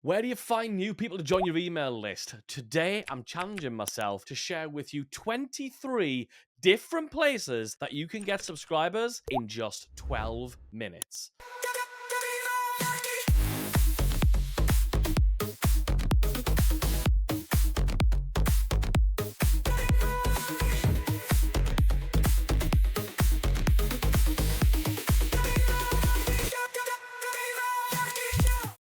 Where do you find new people to join your email list? Today, I'm challenging myself to share with you 23 different places that you can get subscribers in just 12 minutes.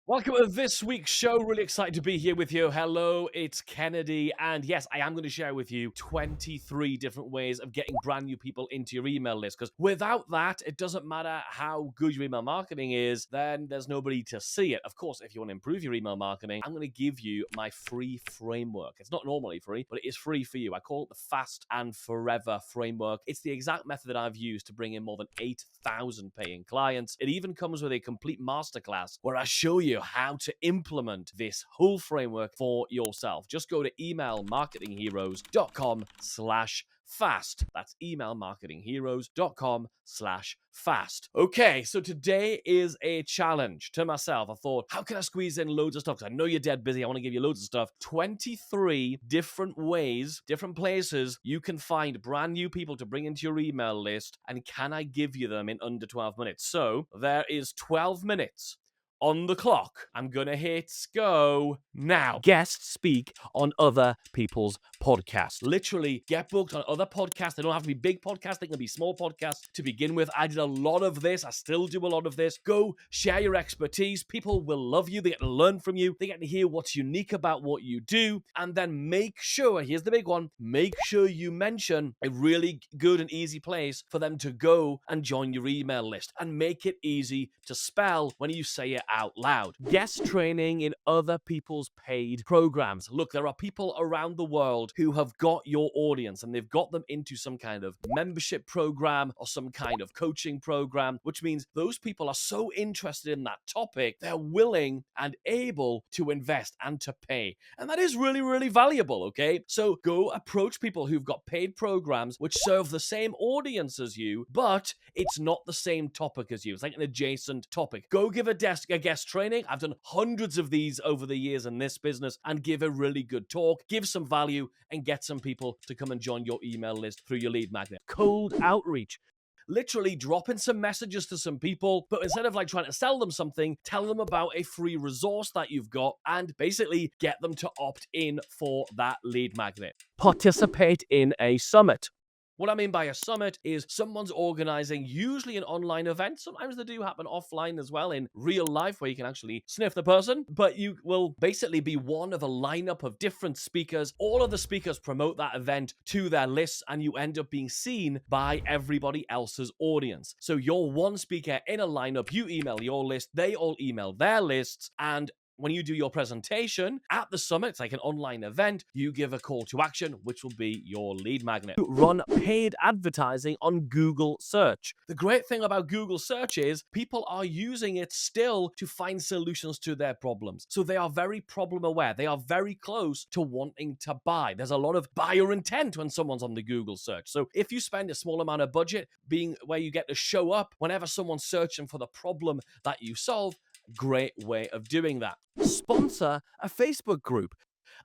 Welcome to this week's show. Really excited to be here with you. Hello, it's Kennedy. And yes, I am going to share with you 23 different ways of getting brand new people into your email list. Because without that, it doesn't matter how good your email marketing is, then there's nobody to see it. Of course, if you want to improve your email marketing, I'm going to give you my free framework. It's not normally free, but it is free for you. I call it the Fast and Forever framework. It's the exact method that I've used to bring in more than 8,000 paying clients. It even comes with a complete masterclass where I show you how to implement this whole framework for yourself. Just go to emailmarketingheroes.com/fast. That's emailmarketingheroes.com/fast. Okay, so today is a challenge to myself. I thought, how can I squeeze in loads of stuff? Because I know you're dead busy. I want to give you loads of stuff. 23 different ways, different places you can find brand new people to bring into your email list. And can I give you them in under 12 minutes? So there is 12 minutes on the clock. I'm gonna hit go now. Guests speak on other people's podcasts. Literally, get booked on other podcasts. They don't have to be big podcasts. They can be small podcasts to begin with. I did a lot of this. I still do a lot of this. Go share your expertise. People will love you. They get to learn from you. They get to hear what's unique about what you do. And then make sure, here's the big one, make sure you mention a really good and easy place for them to go and join your email list. And make it easy to spell when you say it out loud. Guest training in other people's paid programs. Look, there are people around the world who have got your audience and they've got them into some kind of membership program or some kind of coaching program, which means those people are so interested in that topic, they're willing and able to invest and to pay. And that is really, really valuable, okay? So go approach people who've got paid programs which serve the same audience as you, but it's not the same topic as you. It's like an adjacent topic. Go give a guest training. I've done hundreds of these over the years in this business, and give a really good talk, give some value, and get some people to come and join your email list through your lead magnet. Cold outreach. Literally dropping some messages to some people, but instead of like trying to sell them something, tell them about a free resource that you've got and basically get them to opt in for that lead magnet. Participate in a summit. What I mean by a summit is someone's organizing usually an online event. Sometimes they do happen offline as well in real life where you can actually sniff the person, but you will basically be one of a lineup of different speakers. All of the speakers promote that event to their lists and you end up being seen by everybody else's audience. So you're one speaker in a lineup, you email your list, they all email their lists, and when you do your presentation at the summit, it's like an online event, you give a call to action, which will be your lead magnet. Run paid advertising on Google search. The great thing about Google search is people are using it still to find solutions to their problems. So they are very problem aware. They are very close to wanting to buy. There's a lot of buyer intent when someone's on the Google search. So if you spend a small amount of budget being where you get to show up whenever someone's searching for the problem that you solve, great way of doing that. Sponsor a Facebook group.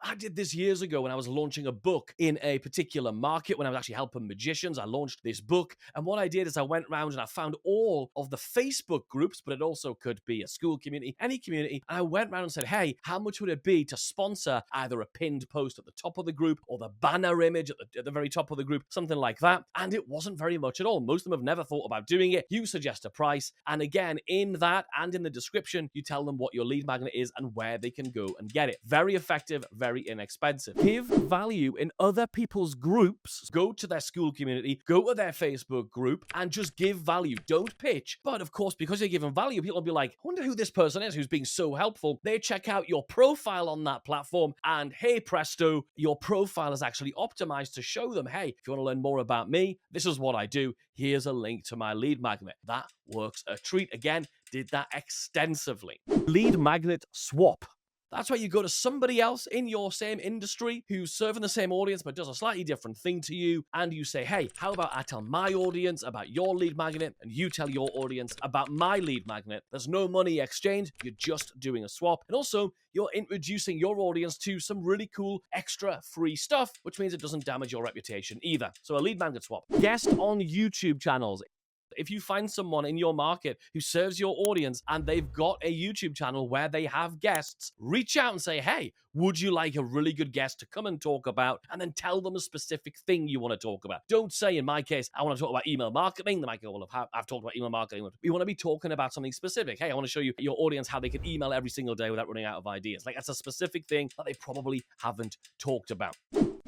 I did this years ago when I was launching a book in a particular market, when I was actually helping magicians. I launched this book, and what I did is I went around and I found all of the Facebook groups, but it also could be a school community, any community, and I went around and said, hey, how much would it be to sponsor either a pinned post at the top of the group or the banner image at the very top of the group, something like that, and it wasn't very much at all. Most of them have never thought about doing it. You suggest a price, and again, in that and in the description, you tell them what your lead magnet is and where they can go and get it. Very effective, very inexpensive. Give value in other people's groups. Go to their school community, go to their Facebook group, and just give value. Don't pitch. But of course, because you're giving value, people will be like, I wonder who this person is who's being so helpful. They check out your profile on that platform, and hey presto, your profile is actually optimized to show them, hey, if you want to learn more about me, this is what I do. Here's a link to my lead magnet. That works a treat. Again, did that extensively. Lead magnet swap. That's why you go to somebody else in your same industry who's serving the same audience but does a slightly different thing to you, and you say, hey, how about I tell my audience about your lead magnet and you tell your audience about my lead magnet. There's no money exchange, you're just doing a swap. And also, you're introducing your audience to some really cool extra free stuff, which means it doesn't damage your reputation either. So a lead magnet swap. Guest on YouTube channels. If you find someone in your market who serves your audience and they've got a YouTube channel where they have guests, reach out and say, hey, would you like a really good guest to come and talk about? And then tell them a specific thing you want to talk about. Don't say, in my case, I want to talk about email marketing. They might go, well, I've talked about email marketing. We want to be talking about something specific. Hey, I want to show you your audience how they can email every single day without running out of ideas. Like, that's a specific thing that they probably haven't talked about.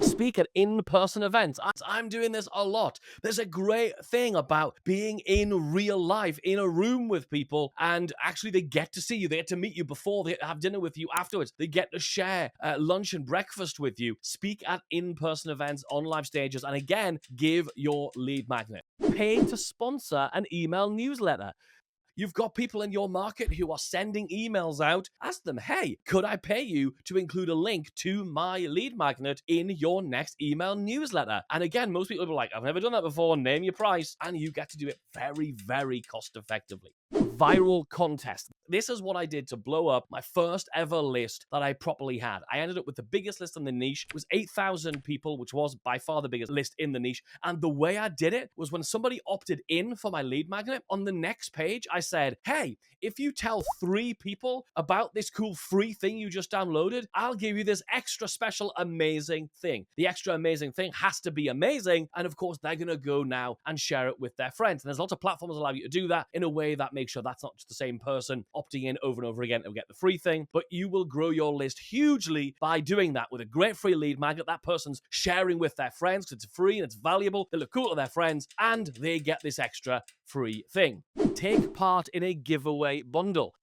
Speak at in-person events. I'm doing this a lot. There's a great thing about being in real life, in a room with people, and actually they get to see you. They get to meet you before, they have dinner with you afterwards. They get to share lunch and breakfast with you. Speak at in-person events, on live stages, and again, give your lead magnet. Pay to sponsor an email newsletter. You've got people in your market who are sending emails out. Ask them, hey, could I pay you to include a link to my lead magnet in your next email newsletter? And again, most people will be like, I've never done that before. Name your price. And you get to do it very, very cost effectively. Viral contest. This is what I did to blow up my first ever list that I properly had. I ended up with the biggest list in the niche. It was 8,000 people, which was by far the biggest list in the niche. And the way I did it was when somebody opted in for my lead magnet, on the next page, I said, hey, if you tell 3 people about this cool free thing you just downloaded, I'll give you this extra special amazing thing. The extra amazing thing has to be amazing. And of course, they're going to go now and share it with their friends. And there's lots of platforms that allow you to do that in a way that makes sure that's not just the same person opting in over and over again to get the free thing, but you will grow your list hugely by doing that with a great free lead magnet. That person's sharing with their friends because it's free and it's valuable. They look cool to their friends and they get this extra free thing. Take part in a giveaway bundle.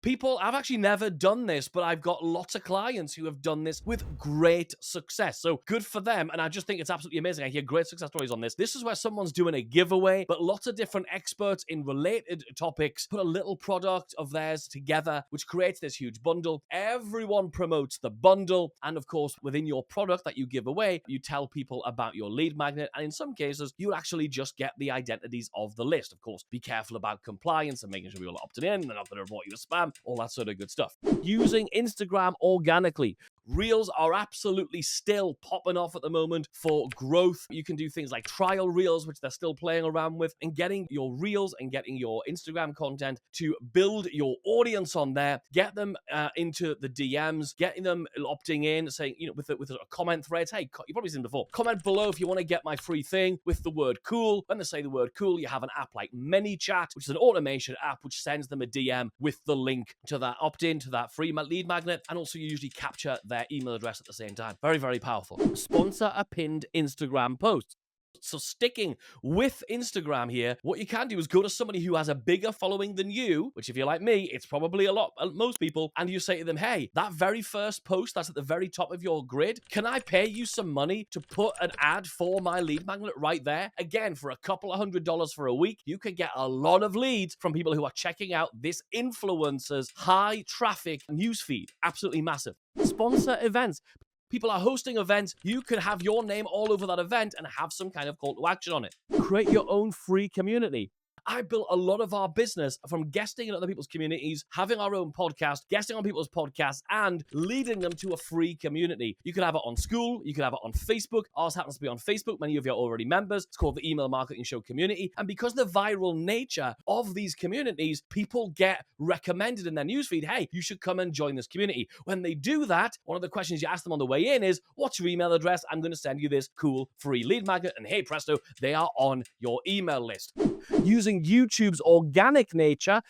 People, I've actually never done this, but I've got lots of clients who have done this with great success. So good for them. And I just think it's absolutely amazing. I hear great success stories on this. This is where someone's doing a giveaway, but lots of different experts in related topics put a little product of theirs together, which creates this huge bundle. Everyone promotes the bundle. And of course, within your product that you give away, you tell people about your lead magnet. And in some cases, you'll actually just get the identities of the list. Of course, be careful about compliance and making sure people are opted in and not going to report you as spam. All that sort of good stuff. Using Instagram organically. Reels are absolutely still popping off at the moment for growth. You can do things like trial reels, which they're still playing around with, and getting your reels and getting your Instagram content to build your audience on there, get them into the DMs, getting them opting in, saying, with a comment thread, hey, you've probably seen before, comment below if you want to get my free thing with the word cool. When they say the word cool, you have an app like ManyChat, which is an automation app which sends them a DM with the link to that opt-in, to that free lead magnet, and also you usually capture their email address at the same time. Very, very powerful. Sponsor a pinned Instagram post. So sticking with Instagram here, what you can do is go to somebody who has a bigger following than you, which if you're like me, it's probably most people, and you say to them, hey, that very first post that's at the very top of your grid, can I pay you some money to put an ad for my lead magnet right there? Again, for a couple of $100 for a week, you can get a lot of leads from people who are checking out this influencer's high traffic newsfeed. Absolutely massive. Sponsor events. People are hosting events. You could have your name all over that event and have some kind of call to action on it. Create your own free community. I built a lot of our business from guesting in other people's communities, having our own podcast, guesting on people's podcasts, and leading them to a free community. You could have it on school. You could have it on Facebook. Ours happens to be on Facebook. Many of you are already members. It's called the Email Marketing Show Community. And because of the viral nature of these communities, people get recommended in their newsfeed, hey, you should come and join this community. When they do that, one of the questions you ask them on the way in is, what's your email address? I'm going to send you this cool free lead magnet. And hey, presto, they are on your email list. Using YouTube's organic nature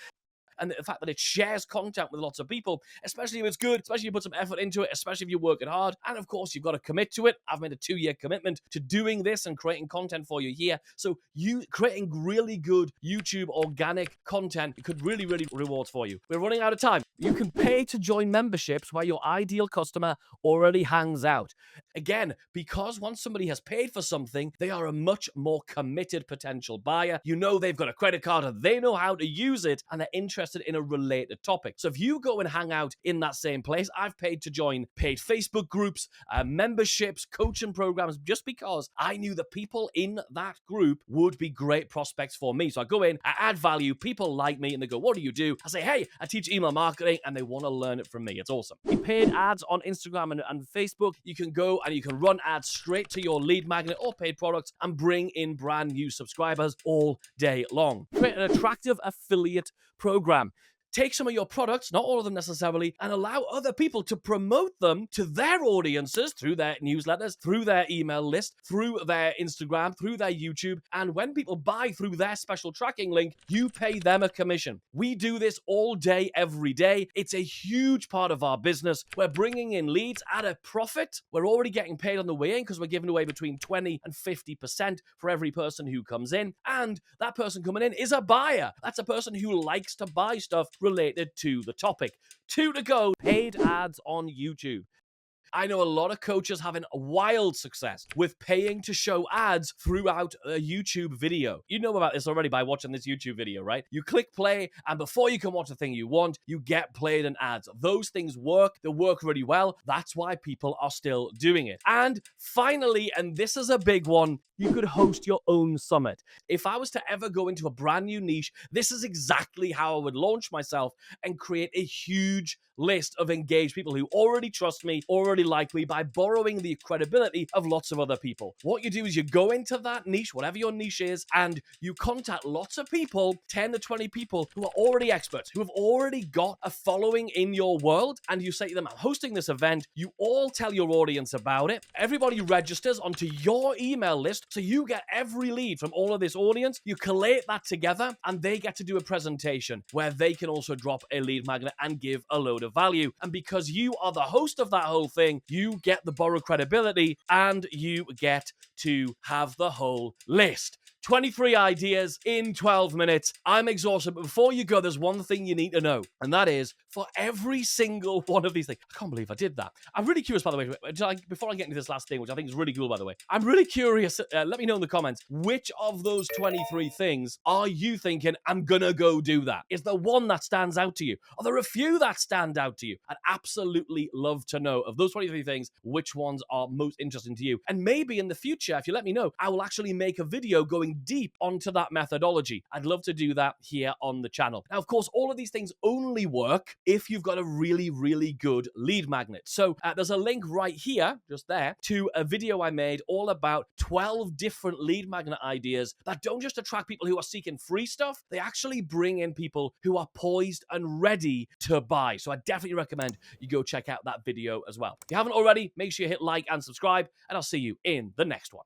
and the fact that it shares content with lots of people, especially if it's good, especially if you put some effort into it, especially if you're working hard. And of course, you've got to commit to it. I've made a 2-year commitment to doing this and creating content for you here. So you creating really good YouTube organic content, it could really, really rewards for you. We're running out of time. You can pay to join memberships where your ideal customer already hangs out. Again, because once somebody has paid for something, they are a much more committed potential buyer. You know they've got a credit card and they know how to use it and they're interested interested in a related topic. So if you go and hang out in that same place, I've paid to join paid Facebook groups, memberships, coaching programs, just because I knew the people in that group would be great prospects for me. So I go in, I add value, people like me, and they go, what do you do? I say, hey, I teach email marketing, and they want to learn it from me. It's awesome. You paid ads on Instagram and Facebook. You can go and you can run ads straight to your lead magnet or paid products and bring in brand new subscribers all day long. Create an attractive affiliate program. Take some of your products, not all of them necessarily, and allow other people to promote them to their audiences through their newsletters, through their email list, through their Instagram, through their YouTube. And when people buy through their special tracking link, you pay them a commission. We do this all day, every day. It's a huge part of our business. We're bringing in leads at a profit. We're already getting paid on the way in because we're giving away between 20 and 50% for every person who comes in. And that person coming in is a buyer. That's a person who likes to buy stuff related to the topic. 2 to go. Paid ads on YouTube. I know a lot of coaches having wild success with paying to show ads throughout a YouTube video. You know about this already by watching this YouTube video, right? You click play, and before you can watch the thing you want, you get played in ads. Those things work. They work really well. That's why people are still doing it. And finally, and this is a big one, you could host your own summit. If I was to ever go into a brand new niche, this is exactly how I would launch myself and create a huge list of engaged people who already trust me, already like me, by borrowing the credibility of lots of other people. What you do is you go into that niche, whatever your niche is, and you contact lots of people, 10 to 20 people who are already experts, who have already got a following in your world, and you say to them, I'm hosting this event. You all tell your audience about it. Everybody registers onto your email list, so you get every lead from all of this audience. You collate that together, and they get to do a presentation where they can also drop a lead magnet and give a load of value. And because you are the host of that whole thing, you get the borrowed credibility and you get to have the whole list. 23 ideas in 12 minutes. I'm exhausted, but before you go, there's one thing you need to know, and that is for every single one of these things. I can't believe I did that. I'm really curious, by the way, before I get into this last thing, which I think is really cool, by the way, I'm really curious. Let me know in the comments, which of those 23 things are you thinking, I'm gonna go do that? Is there one that stands out to you? Are there a few that stand out to you? I'd absolutely love to know of those 23 things, which ones are most interesting to you. And maybe in the future, if you let me know, I will actually make a video going deep onto that methodology. I'd love to do that here on the channel. Now, of course, all of these things only work if you've got a really, really good lead magnet. So there's a link right here, just there, to a video I made all about 12 different lead magnet ideas that don't just attract people who are seeking free stuff, they actually bring in people who are poised and ready to buy. So I definitely recommend you go check out that video as well. If you haven't already, make sure you hit like and subscribe, and I'll see you in the next one.